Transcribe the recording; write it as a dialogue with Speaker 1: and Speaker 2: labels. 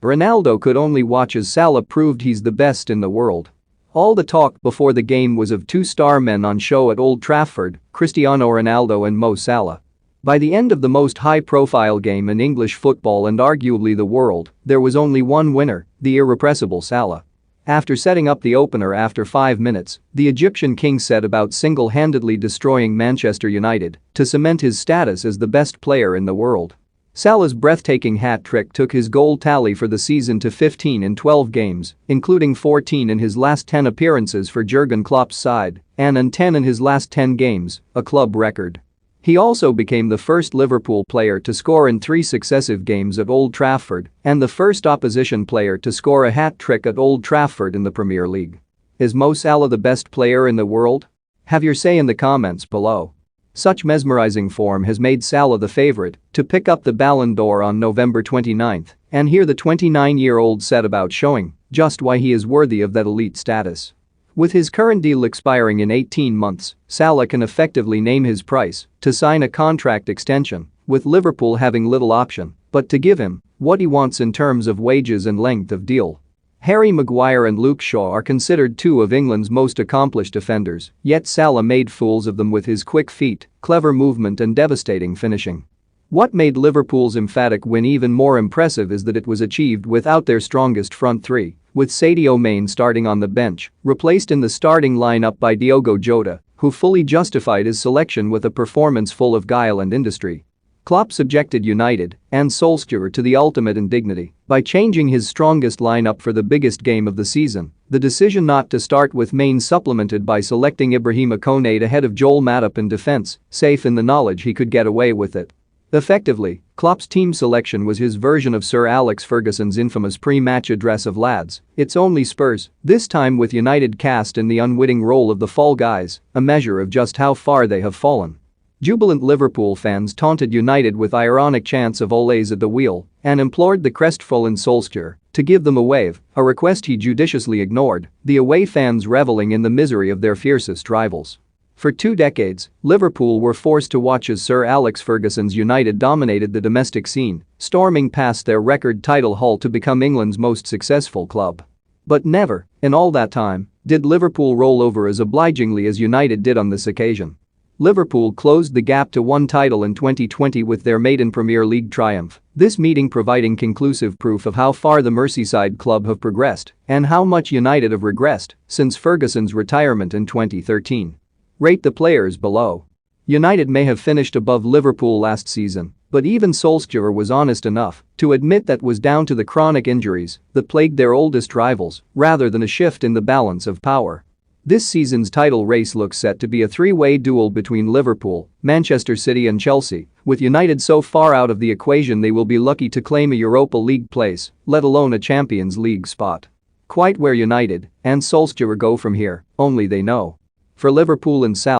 Speaker 1: Ronaldo could only watch as Salah proved he's the best in the world. All the talk before the game was of two star men on show at Old Trafford, Cristiano Ronaldo and Mo Salah. By the end of the most high-profile game in English football and arguably the world, there was only one winner, the irrepressible Salah. After setting up the opener after 5 minutes, the Egyptian king set about single-handedly destroying Manchester United to cement his status as the best player in the world. Salah's breathtaking hat-trick took his goal tally for the season to 15 in 12 games, including 14 in his last 10 appearances for Jurgen Klopp's side and 10 in his last 10 games, a club record. He also became the first Liverpool player to score in 3 successive games at Old Trafford and the first opposition player to score a hat-trick at Old Trafford in the Premier League. Is Mo Salah the best player in the world? Have your say in the comments below. Such mesmerizing form has made Salah the favorite to pick up the Ballon d'Or on November 29, and here the 29-year-old set about showing just why he is worthy of that elite status. With his current deal expiring in 18 months, Salah can effectively name his price to sign a contract extension, with Liverpool having little option but to give him what he wants in terms of wages and length of deal. Harry Maguire and Luke Shaw are considered two of England's most accomplished defenders, yet Salah made fools of them with his quick feet, clever movement and devastating finishing. What made Liverpool's emphatic win even more impressive is that it was achieved without their strongest front three, with Sadio Mane starting on the bench, replaced in the starting lineup by Diogo Jota, who fully justified his selection with a performance full of guile and industry. Klopp subjected United and Solskjaer to the ultimate indignity by changing his strongest lineup for the biggest game of the season. The decision not to start with Mane supplemented by selecting Ibrahima Konate ahead of Joel Matip in defense, safe in the knowledge he could get away with it. Effectively, Klopp's team selection was his version of Sir Alex Ferguson's infamous pre-match address of "Lads, it's only Spurs," this time with United cast in the unwitting role of the fall guys, a measure of just how far they have fallen. Jubilant Liverpool fans taunted United with ironic chants of "Ole's at the wheel" and implored the crestfallen Solskjaer to give them a wave, a request he judiciously ignored, the away fans reveling in the misery of their fiercest rivals. For 2 decades, Liverpool were forced to watch as Sir Alex Ferguson's United dominated the domestic scene, storming past their record title haul to become England's most successful club. But never, in all that time, did Liverpool roll over as obligingly as United did on this occasion. Liverpool closed the gap to one title in 2020 with their maiden Premier League triumph, this meeting providing conclusive proof of how far the Merseyside club have progressed and how much United have regressed since Ferguson's retirement in 2013. Rate the players below. United may have finished above Liverpool last season, but even Solskjaer was honest enough to admit that was down to the chronic injuries that plagued their oldest rivals rather than a shift in the balance of power. This season's title race looks set to be a 3-way duel between Liverpool, Manchester City and Chelsea, with United so far out of the equation they will be lucky to claim a Europa League place, let alone a Champions League spot. Quite where United and Solskjaer go from here, only they know. For Liverpool and Salah.